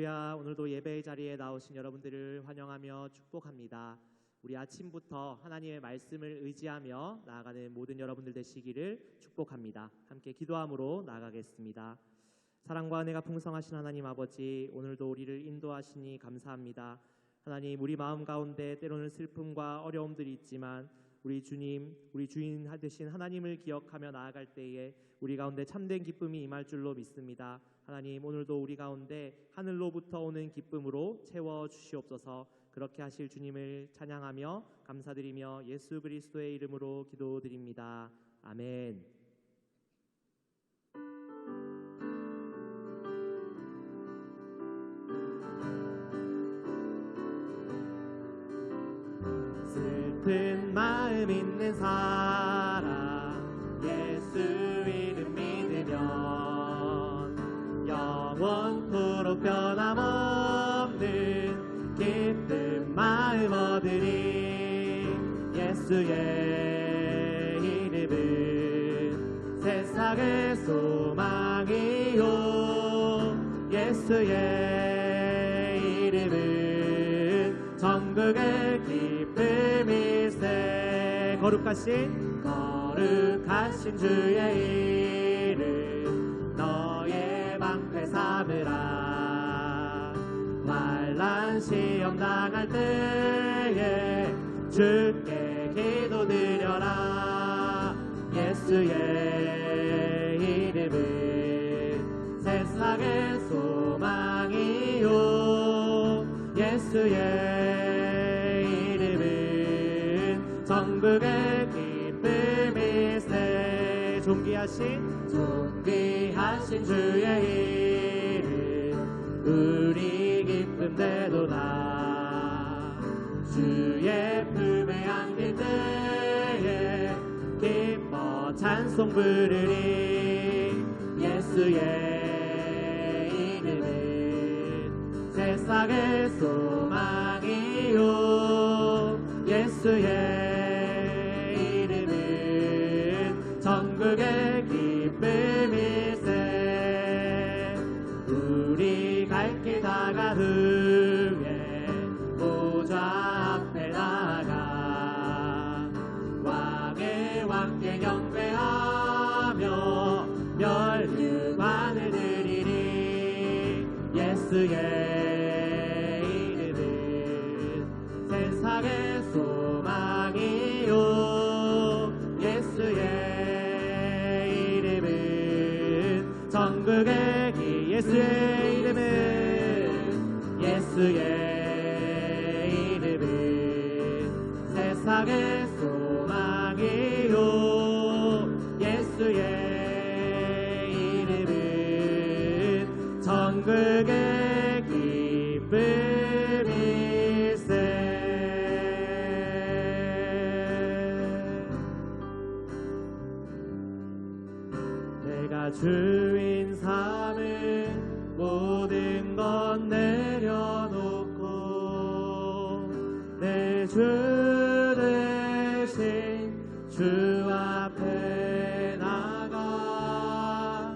할렐루야. 오늘도 예배의 자리에 나오신 여러분들을 환영하며 축복합니다. 우리 아침부터 하나님의 말씀을 의지하며 나아가는 모든 여러분들 되시기를 축복합니다. 함께 기도함으로 나아가겠습니다. 사랑과 은혜가 풍성하신 하나님 아버지, 오늘도 우리를 인도하시니 감사합니다. 하나님, 우리 마음 가운데 때로는 슬픔과 어려움들이 있지만 우리 주님, 우리 주인 되신 하나님을 기억하며 나아갈 때에 우리 가운데 참된 기쁨이 임할 줄로 믿습니다. 하나님, 오늘도 우리 가운데 하늘로부터 오는 기쁨으로 채워주시옵소서. 그렇게 하실 주님을 찬양하며 감사드리며 예수 그리스도의 이름으로 기도드립니다. 아멘. 슬픈 마음 있는 사람 예수 이름 믿으면 영원토록 변함없는 기쁜 마음 얻으리. 예수의 이름은 세상의 소망이요, 예수의 이름은 천국의 기쁨일세. 거룩하신 주의 이름 너의 방패 삼으라. 환난 시험 당할 때에 주께 기도드려라. 예수의 이름은 세상의 소망이요, 예수의 이름은 천국의 기쁨일세. 존귀하신 주의 이름 우리 기쁨 되도다. 주의 품에 안길 때에 기뻐 찬송 부르리. 예수의 이름은 세상의 소망이요, 예수의 이름은 천국의 기쁨일세. 우리 갈 길 다가 후에 보좌 앞에 나가 왕의 왕께 경배하며 멸류관을 드리리. 예수의 이름은 세상의 소망이요, 예수의 이름은 천국의 예수의 이름은 세상의 소망이요, 예수의 이름은 천국의 기쁨일세. 내가 주인 삼은 모든 것 내려놓고 내 주 대신 주 앞에 나가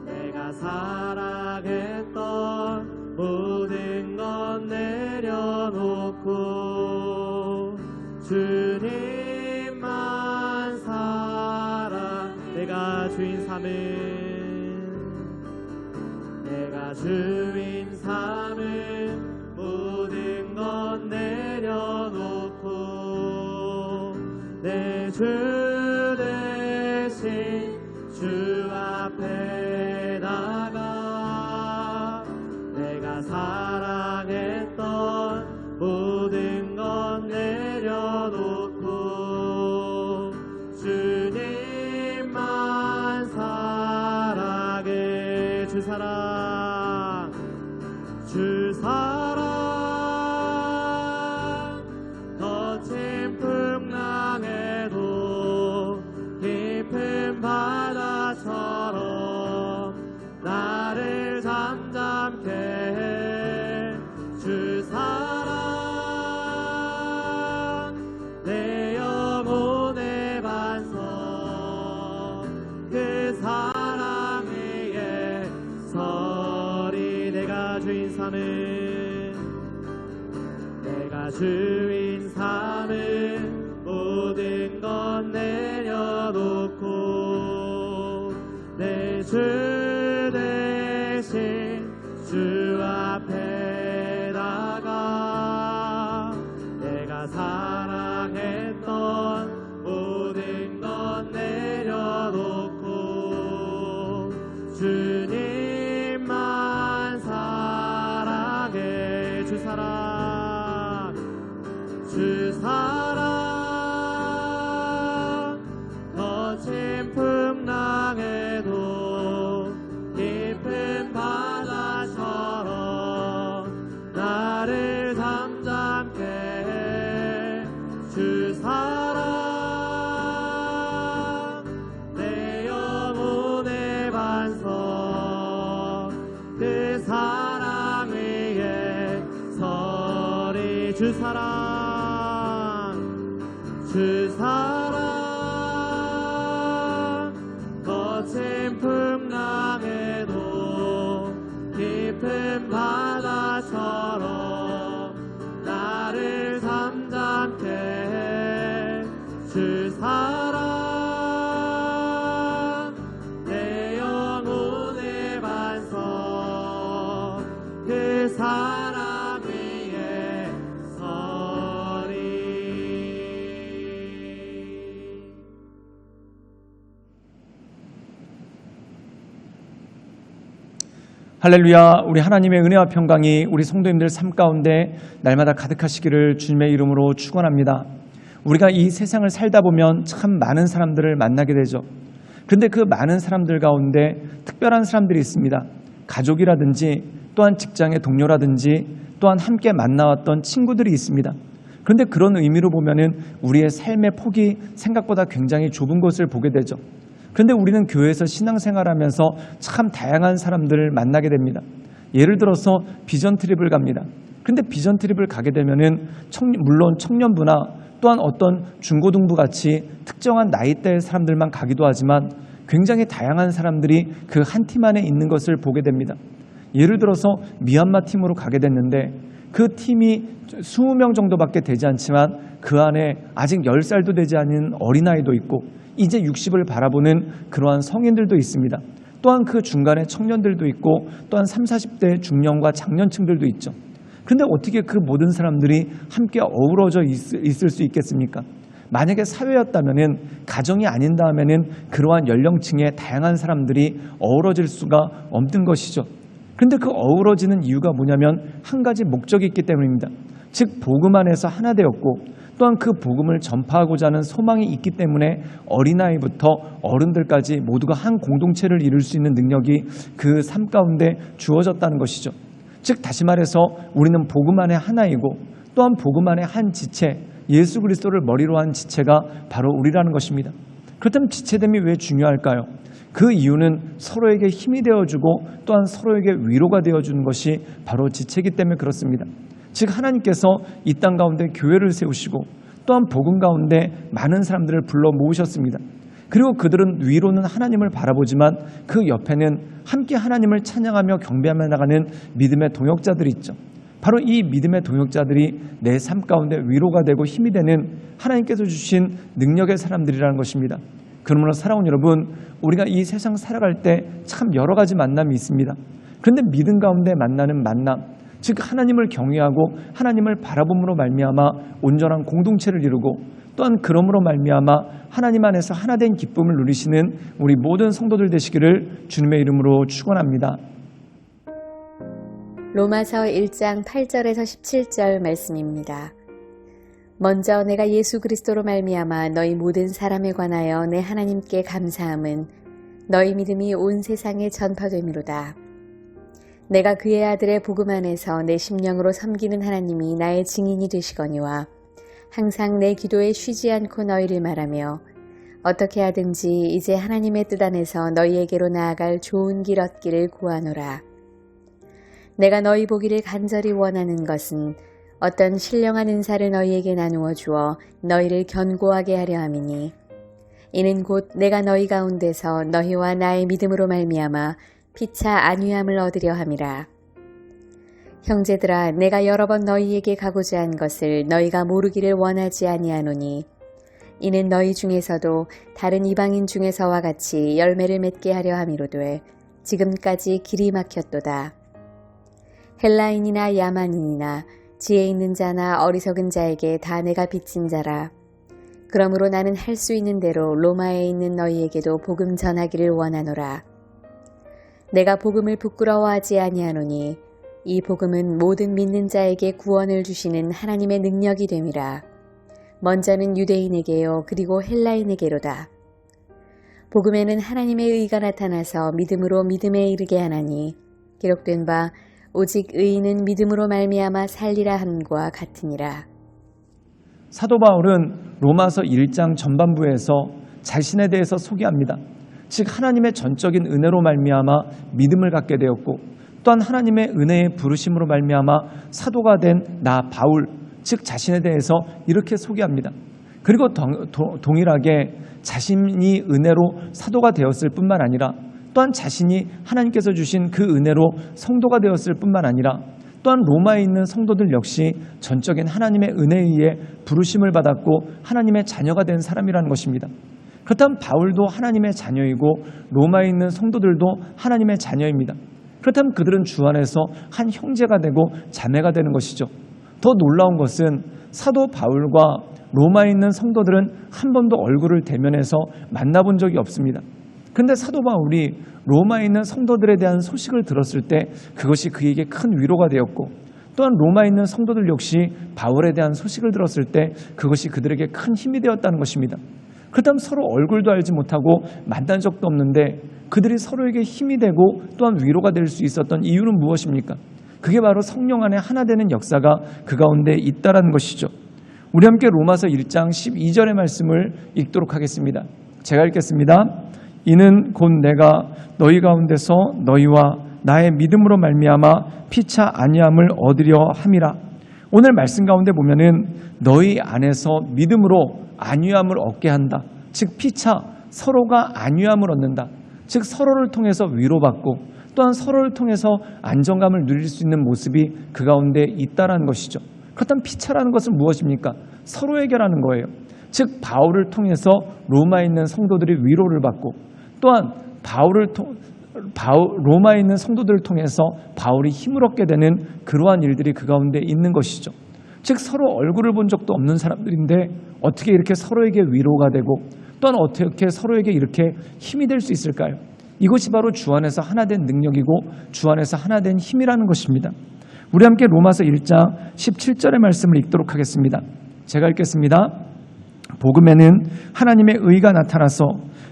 내가 사랑했던 모든 것 내려놓고 주님만 사랑. 내가 주인 삼은 모든 것 내려놓고 내 주 대신 주 앞에 나가 내가 사랑했던 모든 것 내려놓고 주님만 사랑해. 주 사랑, 거친 풍랑에도 사는 내가 주인 삼은 모든 것 내려놓고 내 주 대신 주 앞에 나가 내가 사랑했던 모든 것 내려놓고 주님만 사랑해. 주 사랑 거친 풍랑에도 깊은 바다처럼 나를 잠잠케 해. 주 사랑 내 영혼의 반석 그 사랑 위에 서리. 주 사랑 거친 풍랑에도 깊은 바다처럼 나를 잠잠케 해. 주 사랑 내 영혼의 반석 그 사랑 위에 서리. 할렐루야. 우리 하나님의 은혜와 평강이 우리 성도님들 삶 가운데 날마다 가득하시기를 주님의 이름으로 축원합니다. 우리가 이 세상을 살다 보면 참 많은 사람들을 만나게 되죠. 그런데 그 많은 사람들 가운데 특별한 사람들이 있습니다. 가족이라든지 또한 직장의 동료라든지 또한 함께 만나왔던 친구들이 있습니다. 그런데 그런 의미로 보면은 우리의 삶의 폭이 생각보다 굉장히 좁은 것을 보게 되죠. 그런데 우리는 교회에서 신앙생활하면서 참 다양한 사람들을 만나게 됩니다. 예를 들어서 비전 트립을 갑니다. 그런데 비전 트립을 가게 되면은 물론 청년부나 또한 어떤 중고등부 같이 특정한 나이대의 사람들만 가기도 하지만 굉장히 다양한 사람들이 그 한 팀 안에 있는 것을 보게 됩니다. 예를 들어서 미얀마 팀으로 가게 됐는데 그 팀이 20명 정도밖에 되지 않지만 그 안에 아직 10살도 되지 않은 어린아이도 있고 이제 60을 바라보는 그러한 성인들도 있습니다. 또한 그 중간에 청년들도 있고 또한 30, 40대 중년과 장년층들도 있죠. 그런데 어떻게 그 모든 사람들이 함께 어우러져 있을 수 있겠습니까? 만약에 사회였다면은 가정이 아닌 다음에는 그러한 연령층의 다양한 사람들이 어우러질 수가 없는 것이죠. 그런데 그 어우러지는 이유가 뭐냐면 한 가지 목적이 있기 때문입니다. 즉 복음 안에서 하나 되었고 또한 그 복음을 전파하고자 하는 소망이 있기 때문에 어린아이부터 어른들까지 모두가 한 공동체를 이룰 수 있는 능력이 그 삶 가운데 주어졌다는 것이죠. 즉 다시 말해서 우리는 복음 안에 하나이고 또한 복음 안에 한 지체, 예수 그리스도를 머리로 한 지체가 바로 우리라는 것입니다. 그렇다면 지체됨이 왜 중요할까요? 그 이유는 서로에게 힘이 되어주고 또한 서로에게 위로가 되어주는 것이 바로 지체이기 때문에 그렇습니다. 즉 하나님께서 이 땅 가운데 교회를 세우시고 또한 복음 가운데 많은 사람들을 불러 모으셨습니다. 그리고 그들은 위로는 하나님을 바라보지만 그 옆에는 함께 하나님을 찬양하며 경배하며 나가는 믿음의 동역자들이 있죠. 바로 이 믿음의 동역자들이 내 삶 가운데 위로가 되고 힘이 되는 하나님께서 주신 능력의 사람들이라는 것입니다. 그러므로 사랑하는 여러분, 우리가 이 세상 살아갈 때 참 여러 가지 만남이 있습니다. 그런데 믿음 가운데 만나는 만남, 즉 하나님을 경외하고 하나님을 바라봄으로 말미암아 온전한 공동체를 이루고 또한 그러므로 말미암아 하나님 안에서 하나된 기쁨을 누리시는 우리 모든 성도들 되시기를 주님의 이름으로 축원합니다. 로마서 1장 8절에서 17절 말씀입니다. 먼저 내가 예수 그리스도로 말미암아 너희 모든 사람에 관하여 내 하나님께 감사함은 너희 믿음이 온 세상에 전파됨이로다. 내가 그의 아들의 복음 안에서 내 심령으로 섬기는 하나님이 나의 증인이 되시거니와 항상 내 기도에 쉬지 않고 너희를 말하며 어떻게 하든지 이제 하나님의 뜻 안에서 너희에게로 나아갈 좋은 길 얻기를 구하노라. 내가 너희 보기를 간절히 원하는 것은 어떤 신령한 은사를 너희에게 나누어 주어 너희를 견고하게 하려 함이니 이는 곧 내가 너희 가운데서 너희와 나의 믿음으로 말미암아 피차 안위함을 얻으려 함이라. 형제들아, 내가 여러 번 너희에게 가고자 한 것을 너희가 모르기를 원하지 아니하노니 이는 너희 중에서도 다른 이방인 중에서와 같이 열매를 맺게 하려 함이로되 지금까지 길이 막혔도다. 헬라인이나 야만인이나 지혜 있는 자나 어리석은 자에게 다 내가 빚진 자라. 그러므로 나는 할 수 있는 대로 로마에 있는 너희에게도 복음 전하기를 원하노라. 내가 복음을 부끄러워하지 아니하노니 이 복음은 모든 믿는 자에게 구원을 주시는 하나님의 능력이 됨이라. 먼저는 유대인에게요 그리고 헬라인에게로다. 복음에는 하나님의 의가 나타나서 믿음으로 믿음에 이르게 하나니 기록된 바 오직 의인은 믿음으로 말미암아 살리라 함과 같으니라. 사도 바울은 로마서 1장 전반부에서 자신에 대해서 소개합니다. 즉 하나님의 전적인 은혜로 말미암아 믿음을 갖게 되었고 또한 하나님의 은혜의 부르심으로 말미암아 사도가 된 나 바울, 즉 자신에 대해서 이렇게 소개합니다. 그리고 동일하게 자신이 은혜로 사도가 되었을 뿐만 아니라 또한 자신이 하나님께서 주신 그 은혜로 성도가 되었을 뿐만 아니라 또한 로마에 있는 성도들 역시 전적인 하나님의 은혜에 의해 부르심을 받았고 하나님의 자녀가 된 사람이라는 것입니다. 그렇다면 바울도 하나님의 자녀이고 로마에 있는 성도들도 하나님의 자녀입니다. 그렇다면 그들은 주 안에서 한 형제가 되고 자매가 되는 것이죠. 더 놀라운 것은 사도 바울과 로마에 있는 성도들은 한 번도 얼굴을 대면해서 만나본 적이 없습니다. 그런데 사도 바울이 로마에 있는 성도들에 대한 소식을 들었을 때 그것이 그에게 큰 위로가 되었고 또한 로마에 있는 성도들 역시 바울에 대한 소식을 들었을 때 그것이 그들에게 큰 힘이 되었다는 것입니다. 그렇다면 서로 얼굴도 알지 못하고 만난 적도 없는데 그들이 서로에게 힘이 되고 또한 위로가 될 수 있었던 이유는 무엇입니까? 그게 바로 성령 안에 하나 되는 역사가 그 가운데 있다라는 것이죠. 우리 함께 로마서 1장 12절의 말씀을 읽도록 하겠습니다. 제가 읽겠습니다. 이는 곧 내가 너희 가운데서 너희와 나의 믿음으로 말미암아 피차 아니함을 얻으려 함이라. 오늘 말씀 가운데 보면은 너희 안에서 믿음으로 안위함을 얻게 한다. 즉 피차, 서로가 안위함을 얻는다. 즉 서로를 통해서 위로받고 또한 서로를 통해서 안정감을 누릴 수 있는 모습이 그 가운데 있다라는 것이죠. 그렇다면 피차라는 것은 무엇입니까? 서로에게라는 거예요. 즉 바울을 통해서 로마에 있는 성도들이 위로를 받고 또한 로마에 있는 성도들을 통해서 바울이 힘을 얻게 되는 그러한 일들이 그 가운데 있는 것이죠. 즉 서로 얼굴을 본 적도 없는 사람들인데 어떻게 이렇게 서로에게 위로가 되고 또한 어떻게 서로에게 이렇게 힘이 될 수 있을까요? 이것이 바로 주 안에서 하나 된 능력이고 주 안에서 하나 된 힘이라는 것입니다. 우리 함께 로마서 1장 17절의 말씀을 읽도록 하겠습니다. 제가 읽겠습니다. 복음에는 하나님의 의가 나타나서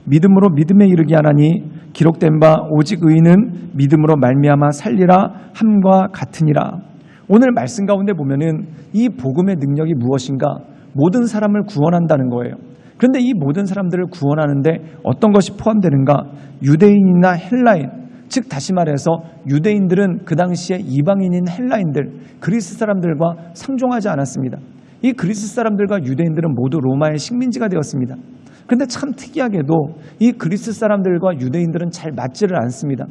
믿음으로 믿음에 이르게 하나니 기록된 바 오직 의인은 믿음으로 말미암아 살리라 함과 같으니라. 오늘 말씀 가운데 보면은 이 복음의 능력이 무엇인가? 모든 사람을 구원한다는 거예요. 그런데 이 모든 사람들을 구원하는데 어떤 것이 포함되는가? 유대인이나 헬라인, 즉 다시 말해서 유대인들은 그 당시에 이방인인 헬라인들, 그리스 사람들과 상종하지 않았습니다. 이 그리스 사람들과 유대인들은 모두 로마의 식민지가 되었습니다. 그런데 참 특이하게도 이 그리스 사람들과 유대인들은 잘 맞지를 않습니다.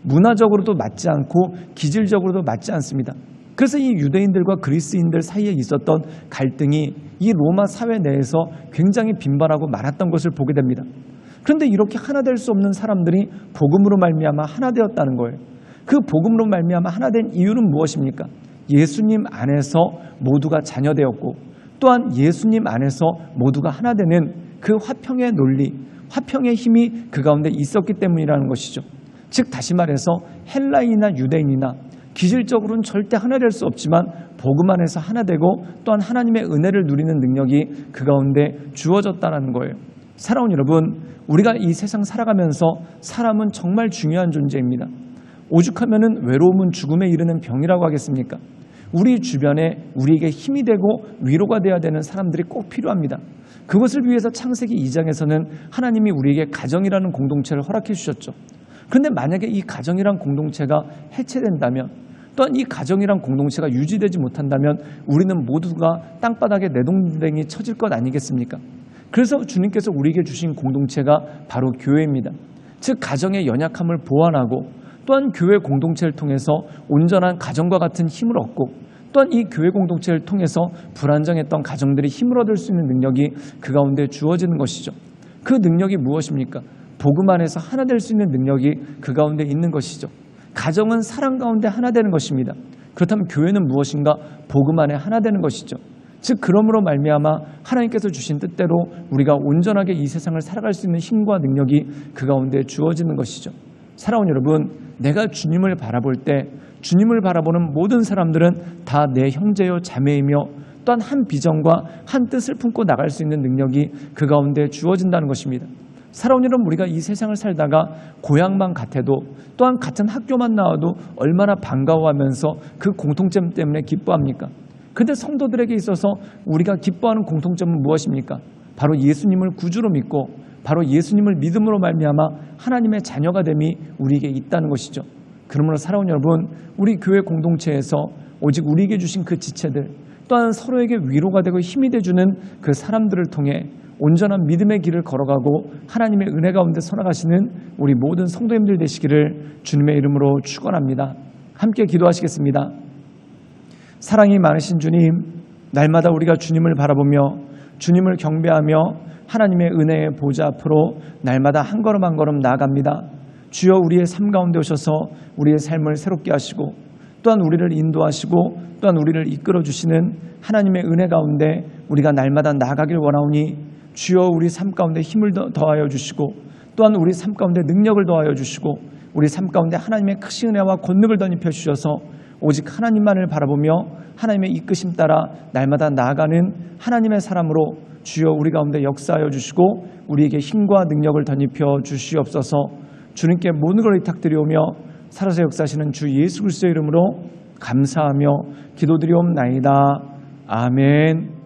문화적으로도 맞지 않고 기질적으로도 맞지 않습니다. 그래서 이 유대인들과 그리스인들 사이에 있었던 갈등이 이 로마 사회 내에서 굉장히 빈번하고 많았던 것을 보게 됩니다. 그런데 이렇게 하나 될 수 없는 사람들이 복음으로 말미암아 하나 되었다는 거예요. 그 복음으로 말미암아 하나 된 이유는 무엇입니까? 예수님 안에서 모두가 자녀되었고 또한 예수님 안에서 모두가 하나 되는 그 화평의 논리, 화평의 힘이 그 가운데 있었기 때문이라는 것이죠. 즉 다시 말해서 헬라인이나 유대인이나 기질적으로는 절대 하나 될 수 없지만 복음 안에서 하나 되고 또한 하나님의 은혜를 누리는 능력이 그 가운데 주어졌다는 거예요. 사랑하는 여러분, 우리가 이 세상 살아가면서 사람은 정말 중요한 존재입니다. 오죽하면은 외로움은 죽음에 이르는 병이라고 하겠습니까? 우리 주변에 우리에게 힘이 되고 위로가 되어야 되는 사람들이 꼭 필요합니다. 그것을 위해서 창세기 2장에서는 하나님이 우리에게 가정이라는 공동체를 허락해 주셨죠. 그런데 만약에 이 가정이란 공동체가 해체된다면 또한 이 가정이란 공동체가 유지되지 못한다면 우리는 모두가 땅바닥에 내동댕이 쳐질 것 아니겠습니까? 그래서 주님께서 우리에게 주신 공동체가 바로 교회입니다. 즉 가정의 연약함을 보완하고 또한 교회 공동체를 통해서 온전한 가정과 같은 힘을 얻고 또한 이 교회 공동체를 통해서 불안정했던 가정들이 힘을 얻을 수 있는 능력이 그 가운데 주어지는 것이죠. 그 능력이 무엇입니까? 복음 안에서 하나 될 수 있는 능력이 그 가운데 있는 것이죠. 가정은 사랑 가운데 하나 되는 것입니다. 그렇다면 교회는 무엇인가? 복음 안에 하나 되는 것이죠. 즉 그러므로 말미암아 하나님께서 주신 뜻대로 우리가 온전하게 이 세상을 살아갈 수 있는 힘과 능력이 그 가운데 주어지는 것이죠. 사랑하는 여러분, 내가 주님을 바라볼 때 주님을 바라보는 모든 사람들은 다 내 형제요 자매이며 또한 한 비전과 한 뜻을 품고 나갈 수 있는 능력이 그 가운데 주어진다는 것입니다. 사랑하는 여러분, 우리가 이 세상을 살다가 고향만 같아도 또한 같은 학교만 나와도 얼마나 반가워하면서 그 공통점 때문에 기뻐합니까? 그런데 성도들에게 있어서 우리가 기뻐하는 공통점은 무엇입니까? 바로 예수님을 구주로 믿고 바로 예수님을 믿음으로 말미암아 하나님의 자녀가 됨이 우리에게 있다는 것이죠. 그러므로 사랑하는 여러분, 우리 교회 공동체에서 오직 우리에게 주신 그 지체들 또한 서로에게 위로가 되고 힘이 돼주는 그 사람들을 통해 온전한 믿음의 길을 걸어가고 하나님의 은혜 가운데 살아가시는 우리 모든 성도님들 되시기를 주님의 이름으로 축원합니다. 함께 기도하시겠습니다. 사랑이 많으신 주님, 날마다 우리가 주님을 바라보며 주님을 경배하며 하나님의 은혜의 보좌 앞으로 날마다 한 걸음 한 걸음 나아갑니다. 주여, 우리의 삶 가운데 오셔서 우리의 삶을 새롭게 하시고 또한 우리를 인도하시고 또한 우리를 이끌어 주시는 하나님의 은혜 가운데 우리가 날마다 나아가길 원하오니 주여, 우리 삶 가운데 힘을 더하여 주시고 또한 우리 삶 가운데 능력을 더하여 주시고 우리 삶 가운데 하나님의 크신 은혜와 권능을 덧입혀 주셔서 오직 하나님만을 바라보며 하나님의 이끄심 따라 날마다 나아가는 하나님의 사람으로 주여 우리 가운데 역사하여 주시고 우리에게 힘과 능력을 덧입혀 주시옵소서. 주님께 모든 걸 의탁드리오며 살아서 역사하시는 주 예수 그리스도의 이름으로 감사하며 기도드리옵나이다. 아멘.